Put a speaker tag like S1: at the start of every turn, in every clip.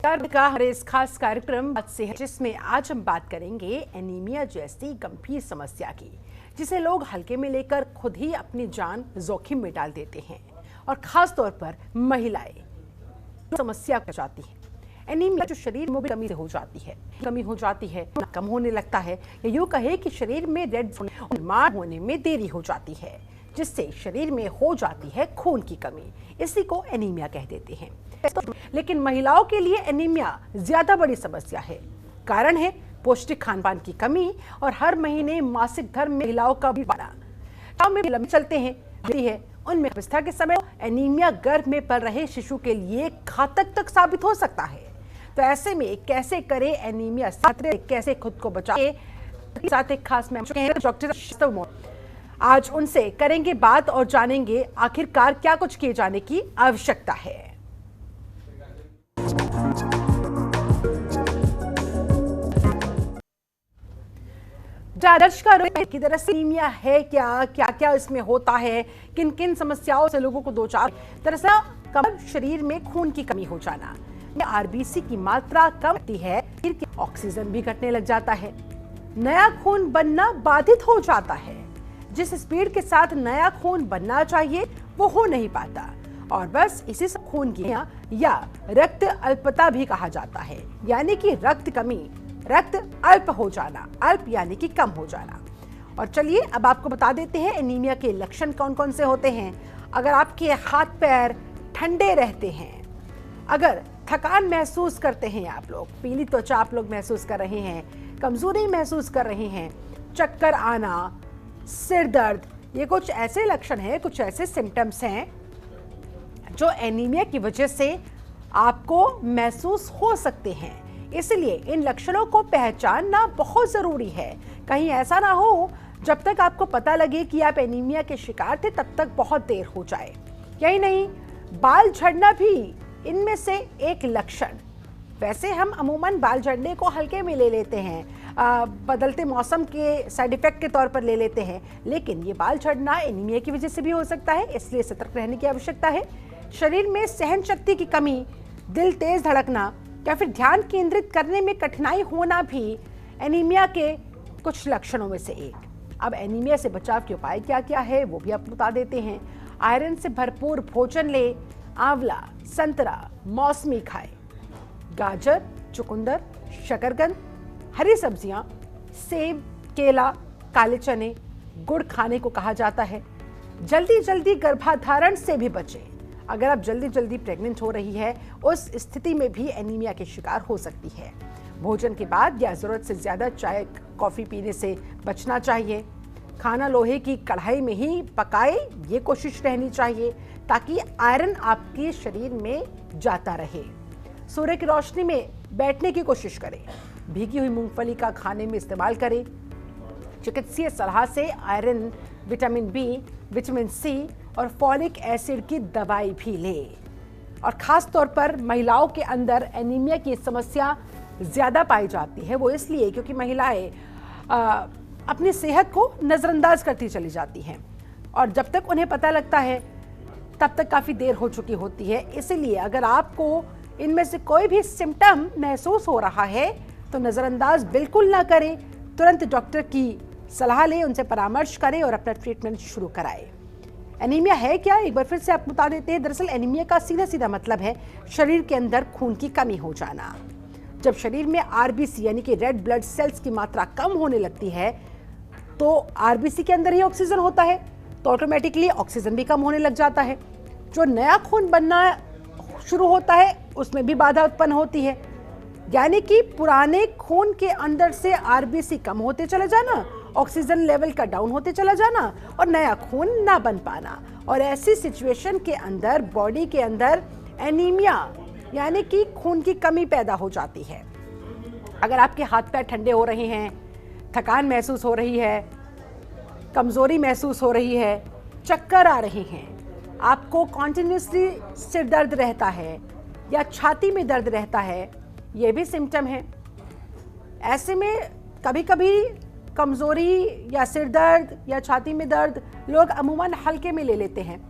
S1: का हमारे इस खास कार्यक्रम बात से है, जिसमें आज हम बात करेंगे एनीमिया जैसी गंभीर समस्या की, जिसे लोग हल्के में लेकर खुद ही अपनी जान जोखिम में डाल देते हैं और खास तौर पर महिलाएं समस्या कर जाती है। एनीमिया जो शरीर में कमी हो जाती है, कम होने लगता है, या यूं कहे कि शरीर में रेड निर्माण होने में देरी हो जाती है, जिससे शरीर में हो जाती है खून की कमी। इसी को एनीमिया कह देते हैं। लेकिन महिलाओं के लिए एनीमिया ज्यादा बड़ी समस्या है। कारण है पौष्टिक खान पान की कमी और हर महीने मासिक धर्म में महिलाओं का बढ़ना में लंबे चलते हैं उनमें अवस्था के समय एनीमिया गर्भ में पल रहे शिशु के लिए घातक तक साबित हो सकता है। तो ऐसे में कैसे करें एनीमिया से कैसे खुद को बचाएं, साथ एक खास डॉक्टर आज उनसे करेंगे बात और जानेंगे आखिरकार क्या कुछ किए जाने की आवश्यकता है। दर्ज का कि दरअसल एनीमिया है क्या, क्या क्या इसमें होता है, किन किन समस्याओं से लोगों को दो चार। दरअसल कम शरीर में खून की कमी हो जाना, आरबीसी की मात्रा कम होती है, ऑक्सीजन भी घटने लग जाता है, नया खून बनना बाधित हो जाता है, जिस स्पीड के साथ नया खून बनना चाहिए वो हो नहीं पाता, और बस इसी से खून की या रक्त अल्पता भी कहा जाता है, यानी कि रक्त कमी, रक्त अल्प हो जाना, अल्प यानी कि कम हो जाना। और चलिए अब आपको बता देते हैं एनीमिया के लक्षण कौन कौन से होते हैं। अगर आपके हाथ पैर ठंडे रहते हैं, अगर थकान महसूस करते हैं आप लोग, पीली त्वचा आप लोग महसूस कर रहे हैं, कमजोरी महसूस कर रहे हैं, चक्कर आना, सिर दर्द, ये कुछ ऐसे लक्षण हैं, कुछ ऐसे सिम्टम्स हैं जो एनीमिया की वजह से आपको महसूस हो सकते हैं। इसलिए इन लक्षणों को पहचानना बहुत जरूरी है। कहीं ऐसा ना हो जब तक आपको पता लगे कि आप एनीमिया के शिकार थे तब तक बहुत देर हो जाए। यही नहीं, बाल झड़ना भी इनमें से एक लक्षण। वैसे हम अमूमन बाल झड़ने को हल्के में ले लेते हैं, बदलते मौसम के साइड इफेक्ट के तौर पर ले लेते हैं, लेकिन ये बाल झड़ना एनीमिया की वजह से भी हो सकता है, इसलिए सतर्क रहने की आवश्यकता है। शरीर में सहन शक्ति की कमी, दिल तेज धड़कना या फिर ध्यान केंद्रित करने में कठिनाई होना भी एनीमिया के कुछ लक्षणों में से एक। अब एनीमिया से बचाव के उपाय क्या क्या है वो भी आपको बता देते हैं। आयरन से भरपूर भोजन ले, आंवला, संतरा, मौसमी खाए, गाजर, चुकंदर, शकरकंद, हरी सब्जियां, सेब, केला, काले चने, गुड़ खाने को कहा जाता है। जल्दी जल्दी गर्भाधारण से भी बचें। अगर आप जल्दी जल्दी प्रेग्नेंट हो रही है, उस स्थिति में भी एनीमिया के शिकार हो सकती है। भोजन के बाद या जरूरत से ज्यादा चाय कॉफी पीने से बचना चाहिए। खाना लोहे की कढ़ाई में ही पकाए, ये कोशिश रहनी चाहिए ताकि आयरन आपके शरीर में जाता रहे। सूर्य की रोशनी में बैठने की कोशिश करें। भीगी हुई मूंगफली का खाने में इस्तेमाल करें। चिकित्सीय सलाह से iron, vitamin B, vitamin C और फॉलिक एसिड की दवाई भी ले। और खास तौर पर महिलाओं के अंदर एनीमिया की समस्या ज्यादा पाई जाती है। वो इसलिए क्योंकि महिलाएं अपनी सेहत को नजरअंदाज करती चली जाती हैं, और जब तक उन्हें पता लगता है तब तक काफी देर हो चुकी होती है। इसलिए अगर आपको इनमें से कोई भी सिम्टम महसूस हो रहा है तो नजरअंदाज बिल्कुल ना करें, तुरंत डॉक्टर की सलाह लें, उनसे परामर्श करें और अपना ट्रीटमेंट शुरू कराएं। एनीमिया है क्या, एक बार फिर से आपको बता देते हैं। दरअसल एनीमिया का सीधा सीधा मतलब है शरीर के अंदर खून की कमी हो जाना। जब शरीर में आरबीसी यानी कि रेड ब्लड सेल्स की मात्रा कम होने लगती है तो आरबीसी के अंदर ही ऑक्सीजन होता है, तो ऑटोमेटिकली ऑक्सीजन भी कम होने लग जाता है। जो नया खून बनना शुरू होता है उसमें भी बाधा उत्पन्न होती है, यानी कि पुराने खून के अंदर से आरबीसी कम होते चले जाना, ऑक्सीजन लेवल का डाउन होते चला जाना और नया खून ना बन पाना। और ऐसी सिचुएशन के अंदर बॉडी के अंदर एनीमिया यानी कि खून की कमी पैदा हो जाती है। अगर आपके हाथ पैर ठंडे हो रहे हैं, थकान महसूस हो रही है, कमजोरी महसूस हो रही है, चक्कर आ रहे हैं, आपको कॉन्टिन्यूसली सिर दर्द रहता है या छाती में दर्द रहता है, ये भी सिम्टम है। ऐसे में कभी कभी कमजोरी या सिर दर्द या छाती में दर्द लोग अमूमन हल्के में ले लेते हैं।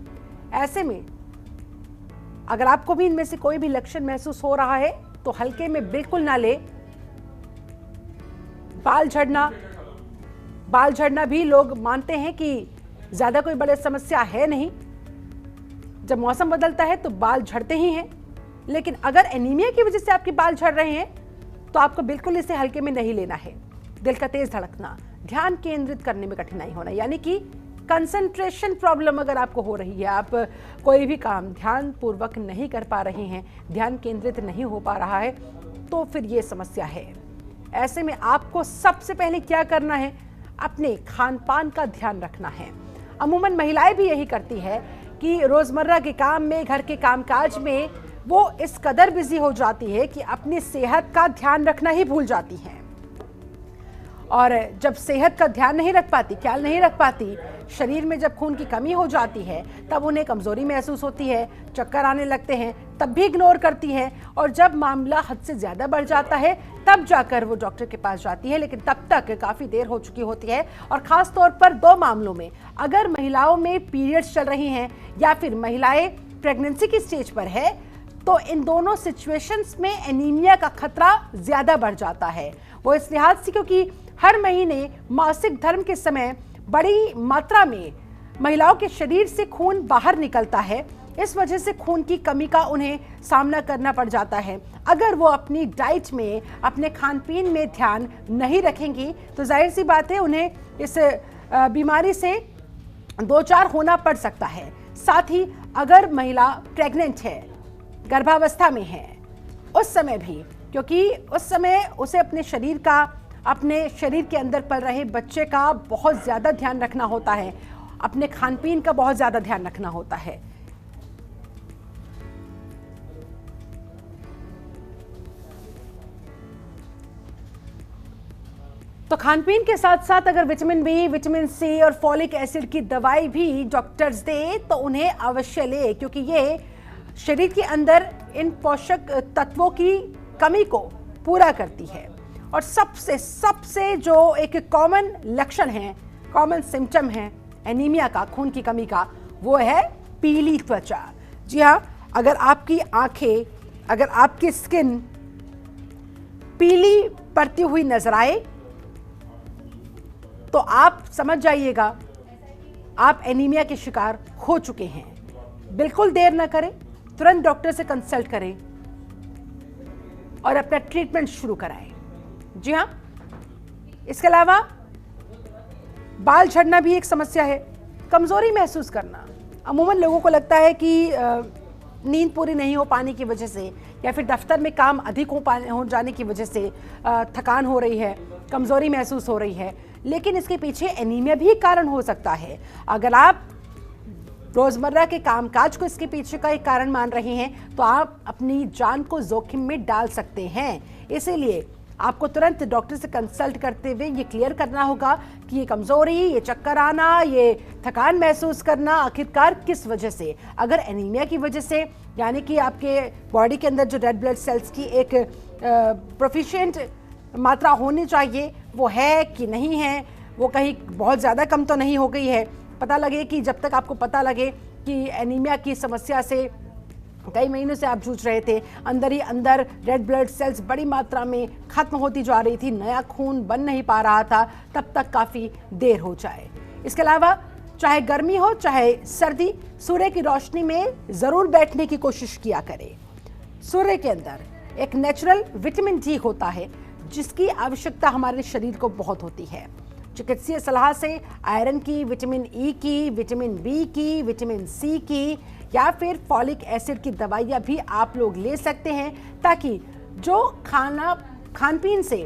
S1: ऐसे में अगर आपको भी इनमें से कोई भी लक्षण महसूस हो रहा है तो हल्के में बिल्कुल ना ले। बाल झड़ना भी लोग मानते हैं कि ज्यादा कोई बड़ी समस्या है नहीं, जब मौसम बदलता है तो बाल झड़ते ही हैं। लेकिन अगर एनीमिया की वजह से आपके बाल झड़ रहे हैं तो आपको बिल्कुल इसे हल्के में नहीं लेना है। दिल का तेज धड़कना, ध्यान केंद्रित करने में कठिनाई होना, यानी कि कंसंट्रेशन प्रॉब्लम अगर आपको हो रही है, आप कोई भी काम ध्यान पूर्वक नहीं कर पा रहे हैं, ध्यान केंद्रित नहीं हो पा रहा है, तो फिर ये समस्या है। ऐसे में आपको सबसे पहले क्या करना है, अपने खान पान का ध्यान रखना है। अमूमन महिलाएं भी यही करती है कि रोजमर्रा के काम में, घर के कामकाज में वो इस कदर बिजी हो जाती है कि अपनी सेहत का ध्यान रखना ही भूल जाती हैं। और जब सेहत का ध्यान नहीं रख पाती, ख्याल नहीं रख पाती, शरीर में जब खून की कमी हो जाती है तब उन्हें कमजोरी महसूस होती है, चक्कर आने लगते हैं, तब भी इग्नोर करती है। और जब मामला हद से ज्यादा बढ़ जाता है तब जाकर वो डॉक्टर के पास जाती है, लेकिन तब तक काफी देर हो चुकी होती है। और खास तौर पर दो मामलों में, अगर महिलाओं में पीरियड्स चल रही हैं या फिर महिलाएं प्रेगनेंसी की स्टेज पर है, तो इन दोनों सिचुएशंस में एनीमिया का खतरा ज्यादा बढ़ जाता है। वो इस लिहाज से क्योंकि हर महीने मासिक धर्म के समय बड़ी मात्रा में महिलाओं के शरीर से खून बाहर निकलता है, इस वजह से खून की कमी का उन्हें सामना करना पड़ जाता है। अगर वो अपनी डाइट में, अपने खान पीन में ध्यान नहीं रखेंगी तो जाहिर सी बात है उन्हें इस बीमारी से दो चार होना पड़ सकता है। साथ ही अगर महिला प्रेग्नेंट है, गर्भावस्था में है, उस समय भी, क्योंकि उस समय उसे अपने शरीर के अंदर पल रहे बच्चे का बहुत ज्यादा ध्यान रखना होता है, अपने खान पीन का बहुत ज्यादा ध्यान रखना होता है। तो खान पीन के साथ साथ अगर विटामिन बी, विटामिन सी और फॉलिक एसिड की दवाई भी डॉक्टर्स दे तो उन्हें अवश्य ले, क्योंकि ये शरीर के अंदर इन पोषक तत्वों की कमी को पूरा करती है। और सबसे जो एक कॉमन लक्षण है, कॉमन सिम्टम है एनीमिया का, खून की कमी का, वो है पीली त्वचा। जी हाँ, अगर आपकी आंखें, अगर आपकी स्किन पीली पड़ती हुई नजर आए तो आप समझ जाइएगा आप एनीमिया के शिकार हो चुके हैं। बिल्कुल देर ना करें, तुरंत डॉक्टर से कंसल्ट करें और अपना ट्रीटमेंट शुरू कराएं। जी हाँ, इसके अलावा बाल झड़ना भी एक समस्या है। कमजोरी महसूस करना, अमूमन लोगों को लगता है कि नींद पूरी नहीं हो पाने की वजह से या फिर दफ्तर में काम अधिक हो जाने की वजह से थकान हो रही है, कमजोरी महसूस हो रही है, लेकिन इसके पीछे एनीमिया भी कारण हो सकता है। अगर आप रोजमर्रा के कामकाज को इसके पीछे का एक कारण मान रहे हैं तो आप अपनी जान को जोखिम में डाल सकते हैं। इसीलिए आपको तुरंत डॉक्टर से कंसल्ट करते हुए ये क्लियर करना होगा कि ये कमजोरी, ये चक्कर आना, ये थकान महसूस करना आखिरकार किस वजह से। अगर एनीमिया की वजह से, यानी कि आपके बॉडी के अंदर जो रेड ब्लड सेल्स की एक प्रोफिशिएंट मात्रा होनी चाहिए वो है कि नहीं है, वो कहीं बहुत ज़्यादा कम तो नहीं हो गई है, पता लगे कि जब तक आपको पता लगे कि एनीमिया की समस्या से कई महीनों से आप जूझ रहे थे, अंदर ही अंदर रेड ब्लड सेल्स बड़ी मात्रा में खत्म होती जा रही थी, नया खून बन नहीं पा रहा था, तब तक काफ़ी देर हो जाए। इसके अलावा चाहे गर्मी हो चाहे सर्दी, सूर्य की रोशनी में ज़रूर बैठने की कोशिश किया करें। सूर्य के अंदर एक नेचुरल विटामिन डी होता है जिसकी आवश्यकता हमारे शरीर को बहुत होती है। चिकित्सीय सलाह से आयरन की, विटामिन ई की, विटामिन बी की, विटामिन सी की या फिर फॉलिक एसिड की दवाइयाँ भी आप लोग ले सकते हैं, ताकि जो खान पीन से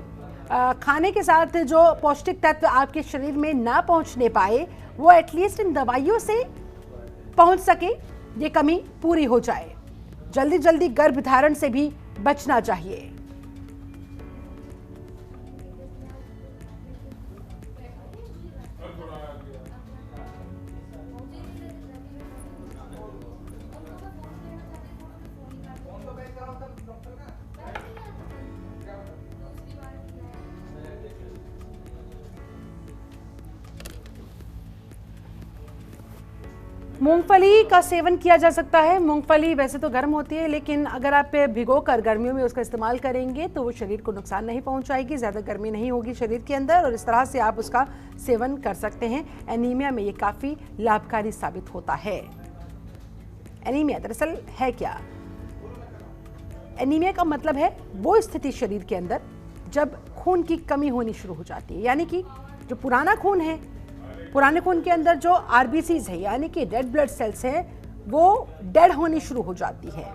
S1: खाने के साथ जो पौष्टिक तत्व आपके शरीर में ना पहुंचने पाए वो एटलीस्ट इन दवाइयों से पहुंच सके, ये कमी पूरी हो जाए। जल्दी जल्दी गर्भधारण से भी बचना चाहिए। मूंगफली का सेवन किया जा सकता है। मूंगफली वैसे तो गर्म होती है, लेकिन अगर आप भिगोकर गर्मियों में उसका इस्तेमाल करेंगे तो वो शरीर को नुकसान नहीं पहुंचाएगी, ज़्यादा गर्मी नहीं होगी शरीर के अंदर, और इस तरह से आप उसका सेवन कर सकते हैं। एनीमिया में ये काफ़ी लाभकारी साबित होता है। एनीमिया दरअसल है क्या? एनीमिया का मतलब है वो स्थिति शरीर के अंदर जब खून की कमी होनी शुरू हो जाती है, यानी कि जो पुराना खून है, पुराने खून के अंदर जो आरबीसीज है यानी कि रेड ब्लड सेल्स हैं, वो डेड होनी शुरू हो जाती है।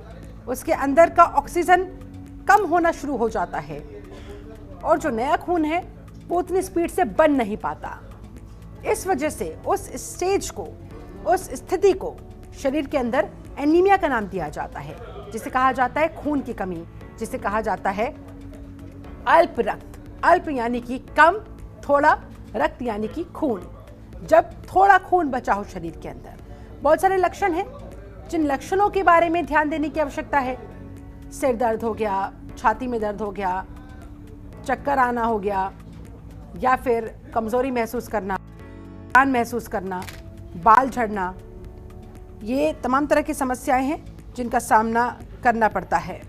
S1: उसके अंदर का ऑक्सीजन कम होना शुरू हो जाता है और जो नया खून है वो उतनी स्पीड से बन नहीं पाता। इस वजह से उस स्टेज को, उस स्थिति को शरीर के अंदर एनीमिया का नाम दिया जाता है, जिसे कहा जाता है खून की कमी, जिसे कहा जाता है अल्प रक्त। अल्प यानी कि कम, थोड़ा, रक्त यानी कि खून। जब थोड़ा खून बचा हो शरीर के अंदर, बहुत सारे लक्षण हैं जिन लक्षणों के बारे में ध्यान देने की आवश्यकता है। सिर दर्द हो गया, छाती में दर्द हो गया, चक्कर आना हो गया, या फिर कमजोरी महसूस करना, थकान महसूस करना, बाल झड़ना, ये तमाम तरह की समस्याएं हैं जिनका सामना करना पड़ता है।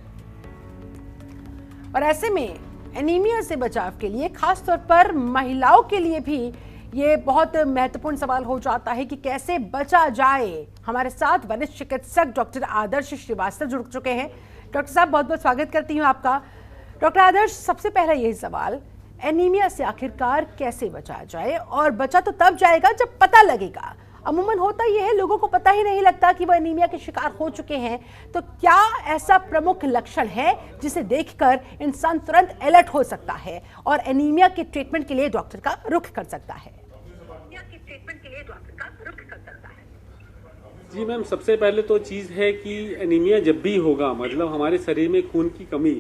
S1: और ऐसे में एनीमिया से बचाव के लिए खासतौर पर महिलाओं के लिए भी ये बहुत महत्वपूर्ण सवाल हो जाता है कि कैसे बचा जाए। हमारे साथ वरिष्ठ चिकित्सक डॉक्टर आदर्श श्रीवास्तव जुड़ चुके हैं। डॉक्टर साहब, बहुत बहुत स्वागत करती हूँ आपका। डॉक्टर आदर्श, सबसे पहला यही सवाल, एनीमिया से आखिरकार कैसे बचा जाए? और बचा तो तब जाएगा जब पता लगेगा। अमूमन होता यह है, लोगों को पता ही नहीं लगता कि वो एनीमिया के शिकार हो चुके हैं। तो क्या ऐसा प्रमुख लक्षण है जिसे देखकर इंसान तुरंत अलर्ट हो सकता है और एनीमिया के ट्रीटमेंट के लिए डॉक्टर का रुख कर सकता है?
S2: जी मैम, सबसे पहले तो चीज है कि एनीमिया जब भी होगा, मतलब हमारे शरीर में खून की कमी,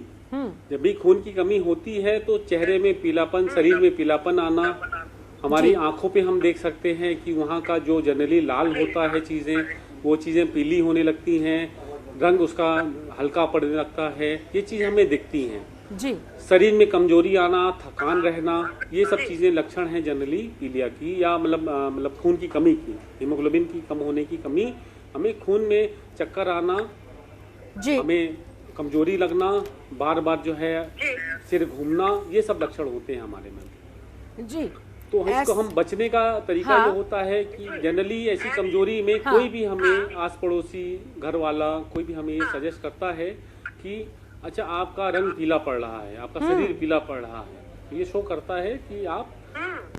S2: जब भी खून की कमी होती है तो चेहरे में पीलापन, शरीर में पीलापन आना, हमारी आंखों पे हम देख सकते हैं कि वहाँ का जो जनरली लाल होता है चीजें, वो चीजें पीली होने लगती हैं, रंग उसका हल्का पड़ने लगता है, ये चीज हमें दिखती हैं।
S1: जी।
S2: शरीर में कमजोरी आना, थकान रहना, ये सब चीजें लक्षण हैं जनरली पीलिया की, या मतलब खून की कमी की, हीमोग्लोबिन की कम होने की कमी। हमें खून में चक्कर आना,
S1: जी,
S2: हमें कमजोरी लगना, बार बार जो है सिर घूमना, ये सब लक्षण होते हैं हमारे में।
S1: जी।
S2: तो इसको हम बचने का तरीका ये होता है कि जनरली ऐसी कमजोरी में कोई भी हमें आस पड़ोसी, घर वाला, कोई भी हमें ये सजेस्ट करता है कि अच्छा आपका रंग पीला पड़ रहा है, आपका शरीर पीला पड़ रहा है, तो ये शो करता है कि आप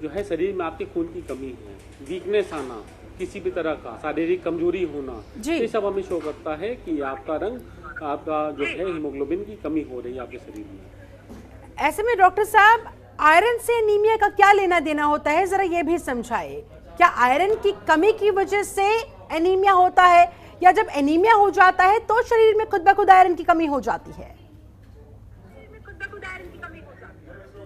S2: जो है शरीर में आपके खून की कमी है। वीकनेस आना, किसी भी तरह का शारीरिक कमजोरी होना, ये सब हमें शो करता है कि आपका रंग, आपका जो है हीमोग्लोबिन की कमी हो रही है आपके शरीर में।
S1: ऐसे में डॉक्टर साहब, आयरन से एनीमिया का क्या लेना देना होता है, जरा ये भी समझाइए। क्या आयरन की कमी की वजह से एनीमिया होता है, या जब एनीमिया हो जाता है तो शरीर में खुद ब खुद आयरन की कमी हो जाती है?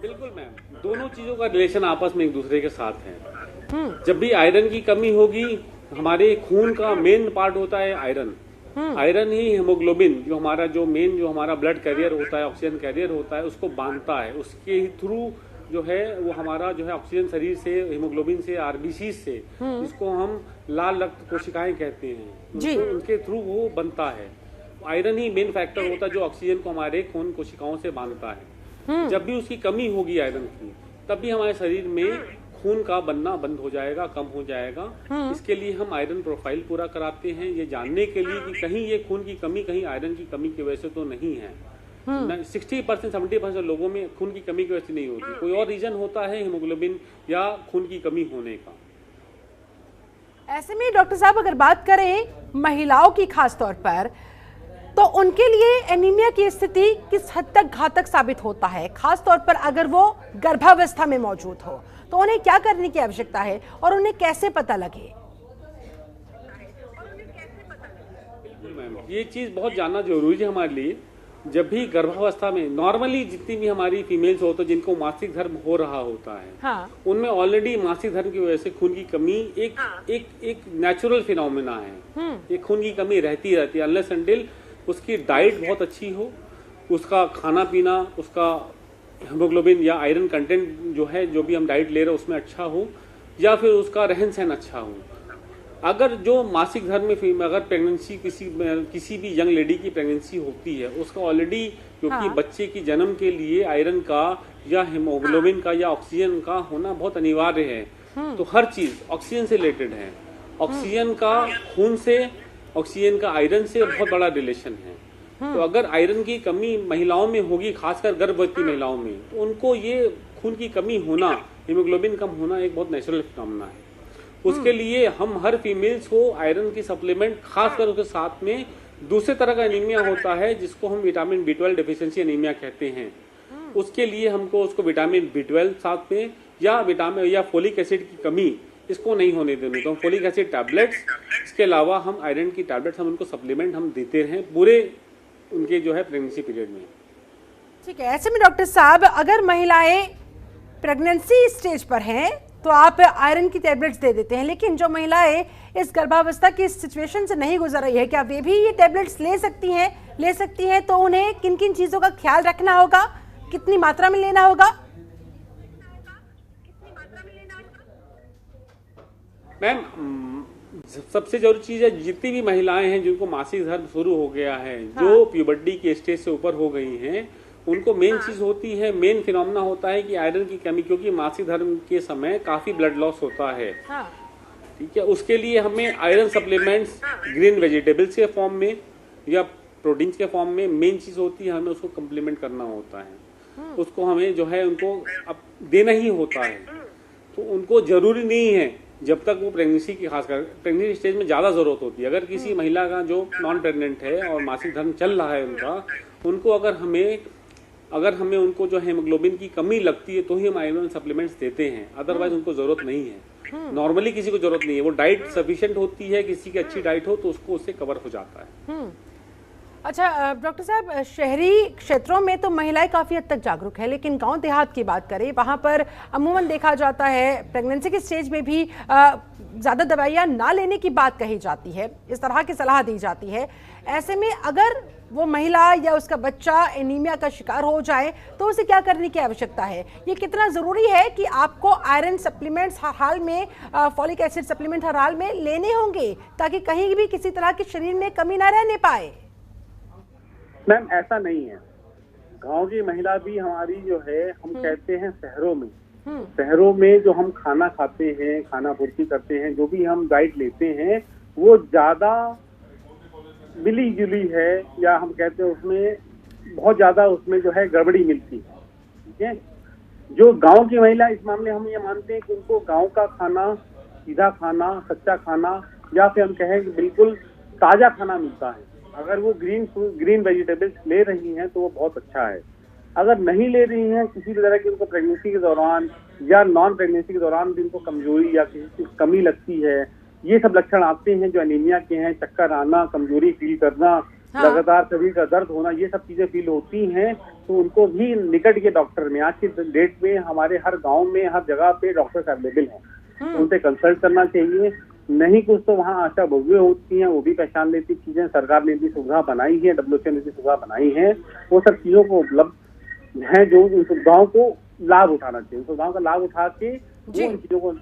S2: बिल्कुल मैम, दोनों चीजों का रिलेशन आपस में एक दूसरे के साथ है। जब भी आयरन की कमी होगी, हमारे खून का मेन पार्ट होता है आयरन। आयरन ही हीमोग्लोबिन, जो हमारा जो मेन जो हमारा ब्लड कैरियर होता है, ऑक्सीजन कैरियर होता है, उसको बांधता है। उसके थ्रू जो है वो हमारा जो है ऑक्सीजन शरीर से, हीमोग्लोबिन से, आरबीसी से, जिसको हम लाल रक्त कोशिकाएं कहते हैं, उनके थ्रू वो बनता है। आयरन ही मेन फैक्टर होता है जो ऑक्सीजन को हमारे खून कोशिकाओं से बांधता है। जब भी उसकी कमी होगी आयरन की, तब भी हमारे शरीर में खून का बनना बंद हो जाएगा, कम हो जाएगा। इसके लिए हम आयरन प्रोफाइल पूरा कराते हैं, ये जानने के लिए कि कहीं ये खून की कमी कहीं आयरन की कमी की वजह से तो नहीं है। 60% 70% लोगों में खून की कमी की वजह से नहीं होती, कोई और रीजन होता है हीमोग्लोबिन या खून की कमी होने का।
S1: ऐसे में डॉक्टर साहब, अगर बात करें महिलाओं की खास तौर पर, तो उनके लिए एनीमिया की स्थिति किस हद तक घातक साबित होता है, खास तौर पर अगर वो गर्भावस्था में मौजूद हो, तो उन्हें क्या करने की आवश्यकता है और उन्हें कैसे पता लगे?
S2: बिल्कुल मैम, ये चीज बहुत जानना जरूरी है हमारे लिए। जब भी गर्भावस्था में, नॉर्मली जितनी भी हमारी फीमेल्स होते हैं जिनको मासिक धर्म हो रहा होता है, उनमें ऑलरेडी मासिक धर्म की वजह से खून की कमी एक नेचुरल फिनोमेना है। ये खून की कमी रहती है अनलेस अनटिल उसकी डाइट बहुत अच्छी हो, उसका खाना पीना, उसका हीमोग्लोबिन या आयरन कंटेंट जो है, जो भी हम डाइट ले रहे हैं उसमें अच्छा हो, या फिर उसका रहन सहन अच्छा हो। अगर जो मासिक धर्म में अगर प्रेगनेंसी किसी भी यंग लेडी की प्रेगनेंसी होती है, उसका ऑलरेडी क्योंकि बच्चे की जन्म के लिए आयरन का या हीमोग्लोबिन का या ऑक्सीजन का होना बहुत अनिवार्य है। तो हर चीज ऑक्सीजन से रिलेटेड है। ऑक्सीजन का खून से, ऑक्सीजन का आयरन से बहुत बड़ा रिलेशन है। तो अगर आयरन की कमी महिलाओं में होगी, खासकर गर्भवती महिलाओं में, तो उनको ये खून की कमी होना, हीमोग्लोबिन कम होना एक बहुत नेचुरल फिनोमेना है। उसके लिए हम हर फीमेल्स को आयरन की सप्लीमेंट, खासकर उसके साथ में दूसरे तरह का एनीमिया होता है जिसको हम विटामिन B12 डेफिशिएंसी एनीमिया कहते हैं। उसके लिए हमको उसको विटामिन B12 साथ में या विटामिन या फोलिक एसिड की कमी इसको नहीं होने देनी। तो हम फोलिक एसिड टैबलेट्स, इसके अलावा हम आयरन की टैबलेट्स हम उनको सप्लीमेंट हम देते हैं पूरे उनके जो है प्रेगनेंसी पीरियड में।
S1: ठीक है, ऐसे में डॉक्टर साहब अगर महिलाएं प्रेगनेंसी स्टेज पर हैं तो आप आयरन की टैबलेट्स दे देते हैं, लेकिन जो महिलाएं इस गर्भावस्था की सिचुएशन से नहीं गुजर रही है, क्या वे भी ये टैबलेट्स ले सकती हैं? तो उन्हें किन किन चीज़ों का ख्याल रखना होगा, कितनी मात्रा में लेना होगा?
S2: मैम, सबसे जरूरी चीज़ है, जितनी भी महिलाएं हैं जिनको मासिक धर्म शुरू हो गया है, जो प्यूबर्टी के स्टेज से ऊपर हो गई हैं, उनको मेन चीज होती है, मेन फिनोमेना होता है कि आयरन की कमी, क्योंकि मासिक धर्म के समय काफी ब्लड लॉस होता है। ठीक है, उसके लिए हमें आयरन सप्लीमेंट्स ग्रीन वेजिटेबल्स के फॉर्म में या प्रोटीन्स के फॉर्म में मेन चीज होती है, हमें उसको कम्प्लीमेंट करना होता है। उसको हमें जो है उनको अब देना ही होता है। तो उनको जरूरी नहीं है, जब तक वो प्रेगनेंसी की, खासकर प्रेगनेंसी स्टेज में ज्यादा जरूरत होती है। अगर किसी महिला का जो नॉन प्रेग्नेंट है और मासिक धर्म चल रहा है उनको अगर हमें उनको जो हेमोग्लोबिन की कमी लगती है तो ही हम आयरन सप्लीमेंट्स देते हैं, अदरवाइज उनको जरूरत नहीं है। नॉर्मली किसी को जरूरत नहीं है, वो डाइट सफिशिएंट होती है, किसी की अच्छी डाइट हो तो उसको उससे कवर हो जाता है।
S1: अच्छा डॉक्टर साहब, शहरी क्षेत्रों में तो महिलाएं काफ़ी हद तक जागरूक है, लेकिन गांव देहात की बात करें, वहां पर अमूमन देखा जाता है प्रेगनेंसी के स्टेज में भी ज़्यादा दवाइयाँ ना लेने की बात कही जाती है, इस तरह की सलाह दी जाती है। ऐसे में अगर वो महिला या उसका बच्चा एनीमिया का शिकार हो जाए तो उसे क्या करने की आवश्यकता है? ये कितना ज़रूरी है कि आपको आयरन सप्लीमेंट्स हर हाल में, फॉलिक एसिड सप्लीमेंट हर हाल में लेने होंगे ताकि कहीं भी किसी तरह के शरीर में कमी ना रहने पाए?
S3: मैम, ऐसा नहीं है। गांव की महिला भी हमारी जो है, हम कहते हैं शहरों में जो हम खाना खाते हैं, खाना पूर्ति करते हैं, जो भी हम डाइट लेते हैं, वो ज्यादा मिली जुली है, या हम कहते हैं उसमें बहुत ज्यादा उसमें जो है गड़बड़ी मिलती है। ठीक है, जो गांव की महिला, इस मामले हम ये मानते हैं कि उनको गांव का खाना, सीधा खाना, सच्चा खाना, या फिर हम कहें कि बिल्कुल ताजा खाना मिलता है। अगर वो ग्रीन वेजिटेबल्स ले रही हैं तो वो बहुत अच्छा है। अगर नहीं ले रही हैं, किसी भी तरह की उनको प्रेगनेंसी के दौरान या नॉन प्रेगनेंसी के दौरान भी उनको कमजोरी या किसी चीज कमी लगती है, ये सब लक्षण आते हैं जो एनीमिया के हैं, चक्कर आना, कमजोरी फील करना, लगातार शरीर का दर्द होना, ये सब चीजें फील होती हैं, तो उनको भी निकट के डॉक्टर में, आज की डेट में हमारे हर गाँव में हर जगह पे डॉक्टर्स अवेलेबल हैं, उनसे कंसल्ट करना चाहिए। नहीं कुछ तो वहाँ आशा बहुएं होती हैं, वो भी पहचान लेती चीजें, सरकार ने भी सुविधा बनाई है, WHO ने भी सुविधा बनाई है, वो सब चीजों को उपलब्ध है, जो उन सुविधाओं को लाभ उठाना चाहिए। सुविधाओं का लाभ उठा के वो उन चीजों को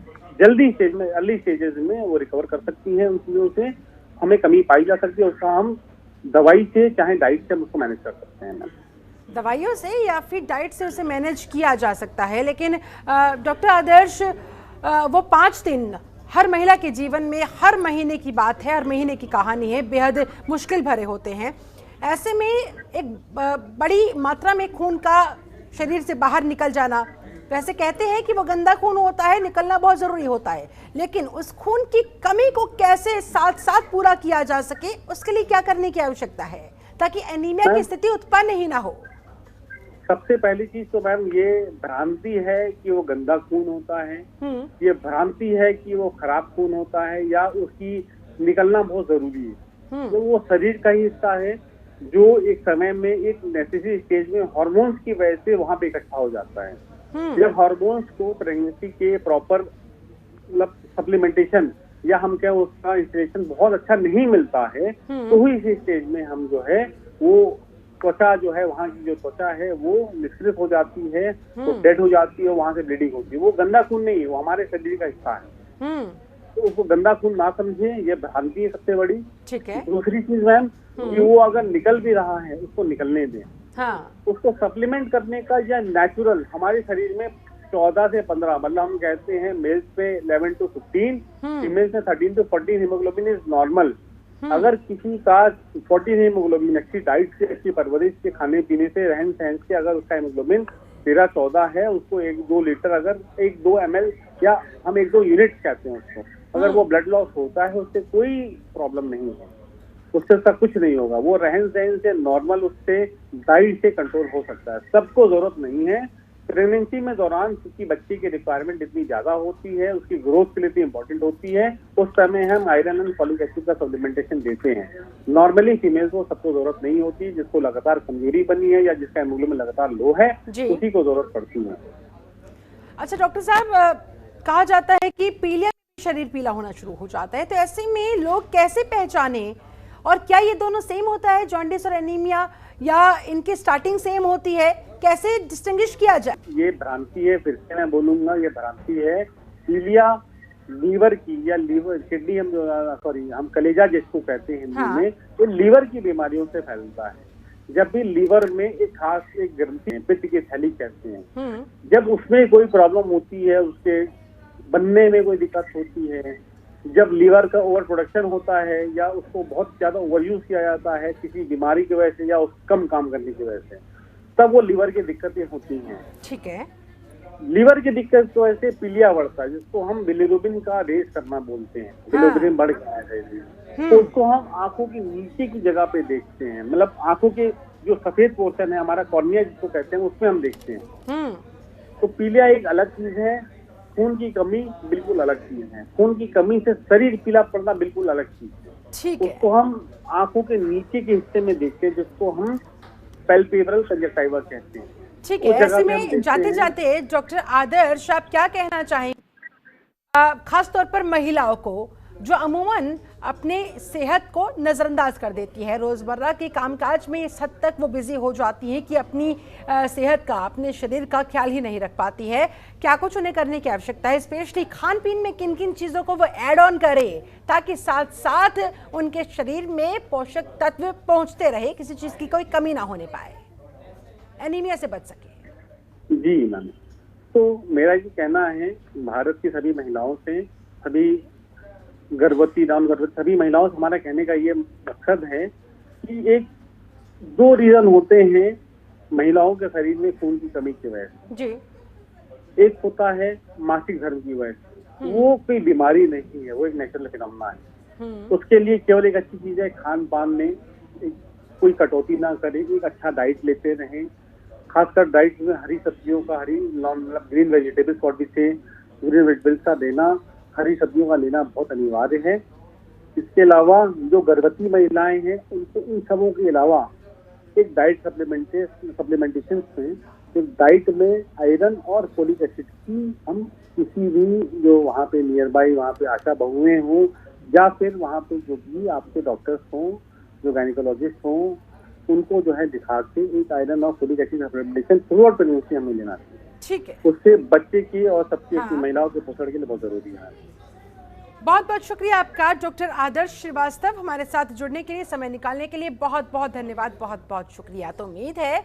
S3: जल्दी स्टेज में, अर्ली स्टेजेस में वो रिकवर कर सकती हैं। उन चीजों से हमें कमी पाई जा सकती है, उसका हम दवाई से चाहे डाइट से हम उसको मैनेज कर सकते हैं।
S1: दवाइयों से या फिर डाइट से उसे मैनेज किया जा सकता है, लेकिन डॉक्टर आदर्श, वो 5 दिन हर महिला के जीवन में हर महीने की बात है, हर महीने की कहानी है, बेहद मुश्किल भरे होते हैं। ऐसे में एक बड़ी मात्रा में खून का शरीर से बाहर निकल जाना, वैसे कहते हैं कि वो गंदा खून होता है, निकलना बहुत ज़रूरी होता है, लेकिन उस खून की कमी को कैसे साथ साथ पूरा किया जा सके, उसके लिए क्या करने की आवश्यकता है ताकि एनीमिया की स्थिति उत्पन्न ही ना हो?
S3: सबसे पहली चीज तो मैम ये भ्रांति है कि वो गंदा खून होता है, ये भ्रांति है कि वो खराब खून होता है या उसकी निकलना बहुत जरूरी है। तो वो शरीर का ही हिस्सा है जो एक समय में एक नेसेसरी स्टेज में हार्मोन्स की वजह से वहां पे इकट्ठा हो जाता है। जब हार्मोन्स को प्रेगनेंसी के प्रॉपर मतलब सप्लीमेंटेशन या हम क्या उसका इंस्टॉलेशन बहुत अच्छा नहीं मिलता है, तो ही इस स्टेज में हम जो है वो त्वचा जो है, वहाँ की जो त्वचा है वो निष्क्रिय हो जाती है, वो डेड हो जाती है, वहां से ब्लीडिंग होती है। वो गंदा खून नहीं है, वो हमारे शरीर का हिस्सा है। तो उसको गंदा खून ना समझे, ये भ्रांति है सबसे बड़ी।
S1: ठीक है।
S3: दूसरी चीज मैम, कि वो अगर निकल भी रहा है उसको निकलने दें।
S1: हाँ।
S3: उसको सप्लीमेंट करने का या नेचुरल, हमारे शरीर में 14 से 15, मतलब हम कहते हैं मेल्स पे 11 to 15, फीमेल्स में 13 to 14 हीमोग्लोबिन इज नॉर्मल। अगर किसी का 14 हीमोग्लोबिन अच्छी डाइट से, अच्छी परवरिश के, खाने पीने से, रहन सहन से अगर उसका हीमोग्लोबिन 13-14 है, उसको 1-2 लीटर, अगर 1-2 ml या हम 1-2 यूनिट कहते हैं उसको, अगर वो ब्लड लॉस होता है, उससे कोई प्रॉब्लम नहीं है, उससे सब कुछ नहीं होगा। वो रहन सहन से नॉर्मल, उससे डाइट से कंट्रोल हो सकता है। सबको जरूरत नहीं है। प्रेगनेंसी में दौरान क्योंकि बच्चे की रिक्वायरमेंट इतनी ज्यादा होती है, उसकी ग्रोथ के लिए इतनी इंपॉर्टेंट होती है, उस समय हम आयरन एंड फॉलिक एसिड का सप्लीमेंटेशन देते हैं। नॉर्मली फीमेल्स को सबको जरूरत नहीं होती, जिसको लगातार कमजोरी बनी है या जिसका हीमोग्लोबिन लगातार लो है, उसी को जरूरत पड़ती है।
S1: अच्छा डॉक्टर साहब, कहा जाता है कि पीलिया शरीर पीला होना शुरू हो जाता है, तो ऐसे में लोग कैसे पहचाने, और क्या ये दोनों सेम होता है, जॉन्डिस और एनीमिया, या इनकी स्टार्टिंग सेम होती है, कैसे डिस्टिंग्विश किया जाए? ये
S3: भ्रांति है, फिर से मैं बोलूंगा, ये भ्रांति है। पीलिया लीवर की या लीवर किडनी, हम कलेजा जिसको कहते हैं हिंदी में, ये लीवर की बीमारियों से फैलता है। जब भी लीवर में एक खास एक ग्रंथि, पित्त की थैली कहते हैं, जब उसमें कोई प्रॉब्लम होती है, उसके बनने में कोई दिक्कत होती है, जब लीवर का ओवर प्रोडक्शन होता है या उसको बहुत ज्यादा ओवर यूज किया जाता है किसी बीमारी की वजह से या उस कम काम करने की वजह से, तब वो लीवर की दिक्कतें होती हैं।
S1: ठीक है।
S3: लीवर की दिक्कत की वजह से पीलिया बढ़ता है, जिसको हम बिलिरुबिन का रेस करना बोलते हैं। बिलिरुबिन बढ़ गया है, तो उसको हम आंखों की नीचे की जगह पे देखते हैं, मतलब आंखों के जो सफेद पोर्शन है, हमारा कॉर्निया जिसको कहते हैं, उसमें हम देखते हैं। तो पीलिया एक अलग चीज है, खून की कमी बिल्कुल अलग चीज है। खून की कमी से शरीर पीला पड़ना बिल्कुल अलग चीज है।
S1: ठीक है।
S3: उसको हम आंखों के नीचे के हिस्से में देखते हैं, जिसको हम पैल्पेब्रल कंजक्टिवा कहते हैं।
S1: ठीक है। ऐसे में जाते जाते डॉक्टर आदर्श, आप क्या कहना चाहेंगे खास तौर पर महिलाओं को जो अमूमन अपने सेहत को नज़रअंदाज कर देती है, रोज़मर्रा के कामकाज में इस हद तक वो बिजी हो जाती हैं कि अपनी सेहत का, अपने शरीर का ख्याल ही नहीं रख पाती है। क्या कुछ उन्हें करने की आवश्यकता है, स्पेशली खान पीन में किन किन चीज़ों को वो ऐड ऑन करे ताकि साथ साथ उनके शरीर में पोषक तत्व पहुंचते रहे, किसी चीज़ की कोई कमी ना होने पाए, एनीमिया से बच सके?
S3: जी मैम, तो मेरा ये कहना है भारत की सभी महिलाओं से, सभी गर्भवती, नॉन गर्भवती सभी महिलाओं से हमारा कहने का ये मकसद है कि एक 2 रीजन होते हैं महिलाओं के शरीर में खून की कमी की वजह से जी। एक होता है मासिक धर्म की वजह से, वो कोई बीमारी नहीं है, वो एक नेचुरल फिनोमेना है। उसके लिए केवल एक अच्छी चीज है, खान पान में कोई कटौती ना करें, एक अच्छा डाइट लेते रहें, खासकर डाइट में हरी सब्जियों का, मतलब ग्रीन वेजिटेबल्स को से ग्रीन वेजिटेबल्स का देना, हरी सब्जियों का लेना बहुत अनिवार्य है। इसके अलावा जो गर्भवती महिलाएं हैं, उनको इन सबों के अलावा एक डाइट सप्लीमेंटेशन में, एक डाइट में आयरन और फोलिक एसिड की हम किसी भी जो वहाँ पे नियर बाई वहाँ पे आशा बहुएं हों या फिर वहाँ पे जो भी आपके डॉक्टर्स हों, जो गायनिकोलॉजिस्ट हों, उनको जो है दिखा के एक आयरन और folic acid supplementation through out pregnancy हमें लेना चाहिए।
S1: ठीक है।
S3: उससे बच्चे की और सबकी महिलाओं के पोषण के लिए बहुत जरूरी है।
S1: बहुत बहुत शुक्रिया आपका डॉक्टर आदर्श श्रीवास्तव, हमारे साथ जुड़ने के लिए, समय निकालने के लिए बहुत बहुत धन्यवाद, बहुत बहुत शुक्रिया। तो उम्मीद है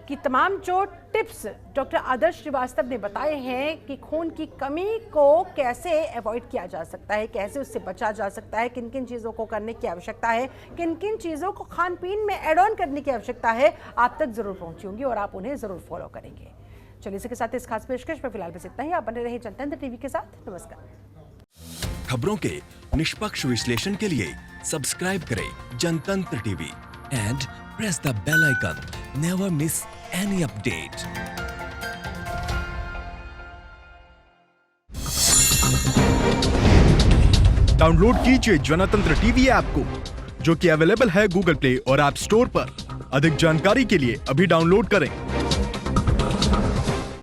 S1: कि तमाम जो टिप्स डॉक्टर आदर्श श्रीवास्तव ने बताए हैं कि खून की कमी को कैसे अवॉइड किया जा सकता है, कैसे उससे बचा जा सकता है, किन किन चीज़ों को करने की आवश्यकता है, किन किन चीज़ों को खान पीन में एड ऑन करने की आवश्यकता है, आप तक जरूर पहुंची होंगी और आप उन्हें ज़रूर फॉलो करेंगे। चलिए इसी के साथ इस खास पेशकश पर फिलहाल बस इतना ही। आप बने रहे जनतंत्र टीवी के साथ। नमस्कार।
S4: खबरों के निष्पक्ष विश्लेषण के लिए सब्सक्राइब करें Jantantra TV and press the bell icon. Never miss any update.
S5: Download कीजिए जनतंत्र टीवी ऐप को, जो कि अवेलेबल है गूगल प्ले और ऐप स्टोर पर। अधिक जानकारी के लिए अभी डाउनलोड करें।